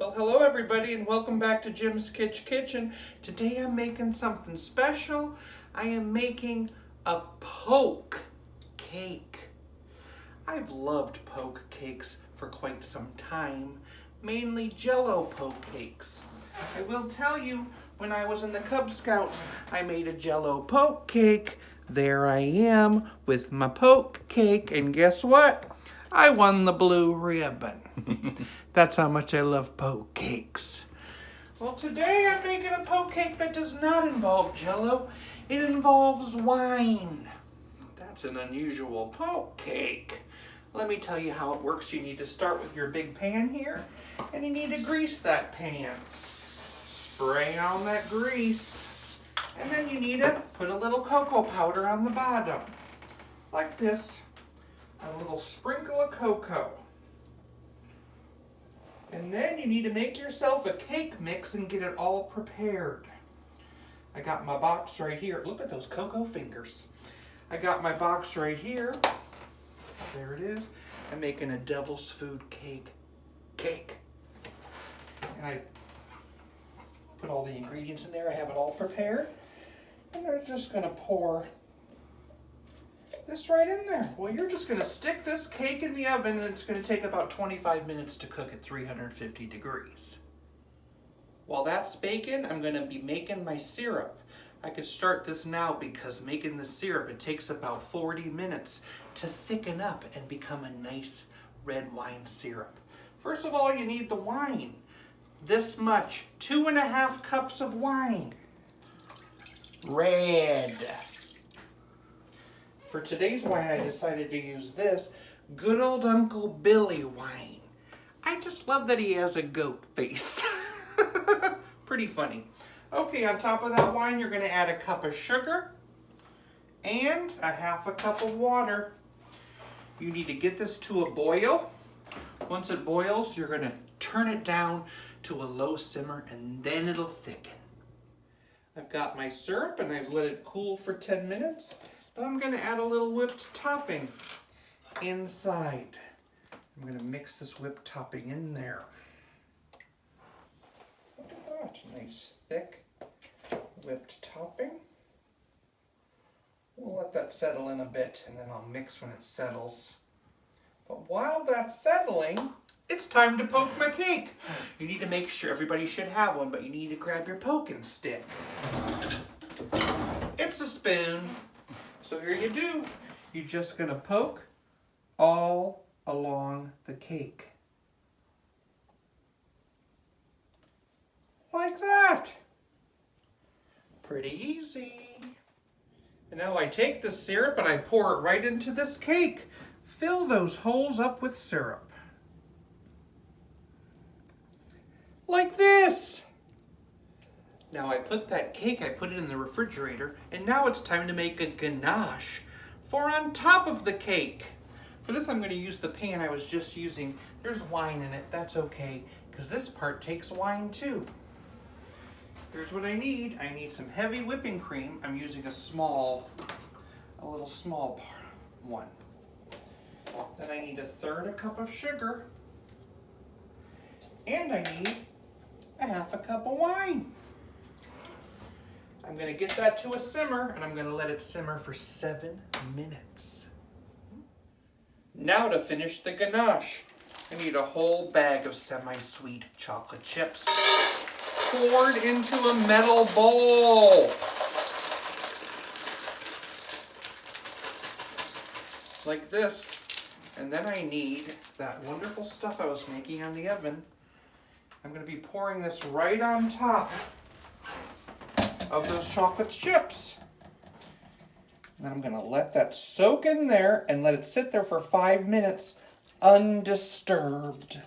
Well, hello everybody and welcome back to Jim's Kitsch Kitchen. Today I'm making something special. I am making a poke cake. I've loved poke cakes for quite some time, mainly Jell-O poke cakes. I will tell you, when I was in the Cub Scouts, I made a Jell-O poke cake. There I am with my poke cake, and guess what? I won the blue ribbon. That's how much I love poke cakes. Well, today I'm making a poke cake that does not involve Jell-O. It involves wine. That's an unusual poke cake. Let me tell you how it works. You need to start with your big pan here, and you need to grease that pan. Spray on that grease, and then you need to put a little cocoa powder on the bottom, like this. A little sprinkle of cocoa. And then you need to make yourself a cake mix and get it all prepared. I got my box right here. Look at those cocoa fingers. I got my box right here. There it is. I'm making a devil's food cake. And I put all the ingredients in there. I have it all prepared. And I'm just going to pour this right in there. Well, you're just going to stick this cake in the oven, and it's going to take about 25 minutes to cook at 350 degrees. While that's baking, I'm going to be making my syrup. I could start this now because making the syrup, it takes about 40 minutes to thicken up and become a nice red wine syrup. First of all, you need the wine. This much, 2.5 cups of wine. Red. For today's wine, I decided to use this good old Uncle Billy wine. I just love that he has a goat face. Pretty funny. Okay, on top of that wine, you're going to add a cup of sugar and 1/2 cup of water. You need to get this to a boil. Once it boils, you're going to turn it down to a low simmer, and then it'll thicken. I've got my syrup, and I've let it cool for 10 minutes. Now I'm going to add a little whipped topping inside. I'm going to mix this whipped topping in there. Look at that, nice thick whipped topping. We'll let that settle in a bit, and then I'll mix when it settles. But while that's settling, it's time to poke my cake. You need to make sure, everybody should have one, but you need to grab your poking stick. It's a spoon. So here you do. You're just going to poke all along the cake. Like that. Pretty easy. And now I take the syrup and I pour it right into this cake. Fill those holes up with syrup. Like this. Now I put that cake, I put it in the refrigerator, and now it's time to make a ganache for on top of the cake. For this I'm going to use the pan I was just using. There's wine in it, that's okay, because this part takes wine too. Here's what I need. I need some heavy whipping cream. I'm using a little small one. Then I need 1/3 cup of sugar, and I need 1/2 cup of wine. I'm going to get that to a simmer, and I'm going to let it simmer for 7 minutes. Now to finish the ganache, I need a whole bag of semi-sweet chocolate chips poured into a metal bowl. Like this. And then I need that wonderful stuff I was making on the oven. I'm going to be pouring this right on top of those chocolate chips. And I'm going to let that soak in there and let it sit there for 5 minutes undisturbed.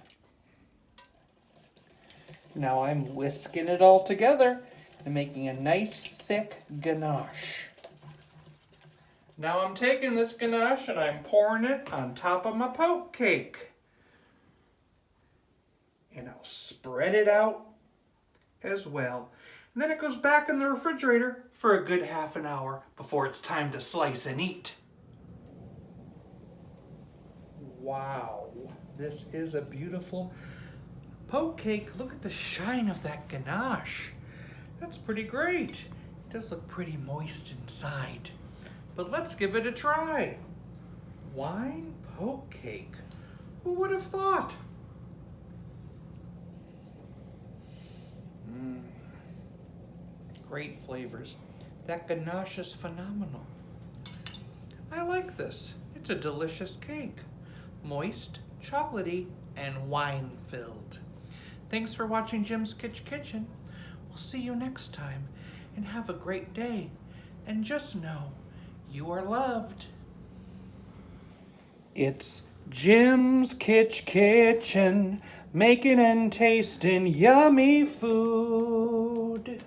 Now I'm whisking it all together and making a nice thick ganache. Now I'm taking this ganache and I'm pouring it on top of my poke cake. And I'll spread it out as well. And then it goes back in the refrigerator for a good 1/2 hour before it's time to slice and eat. Wow, this is a beautiful poke cake, look at the shine of that ganache. That's pretty great. It does look pretty moist inside. But let's give it a try. Wine poke cake. Who would have thought? Great flavors. That ganache is phenomenal. I like this. It's a delicious cake. Moist, chocolatey, and wine-filled. Thanks for watching Jim's Kitsch Kitchen. We'll see you next time, and have a great day. And just know, you are loved. It's Jim's Kitsch Kitchen, making and tasting yummy food.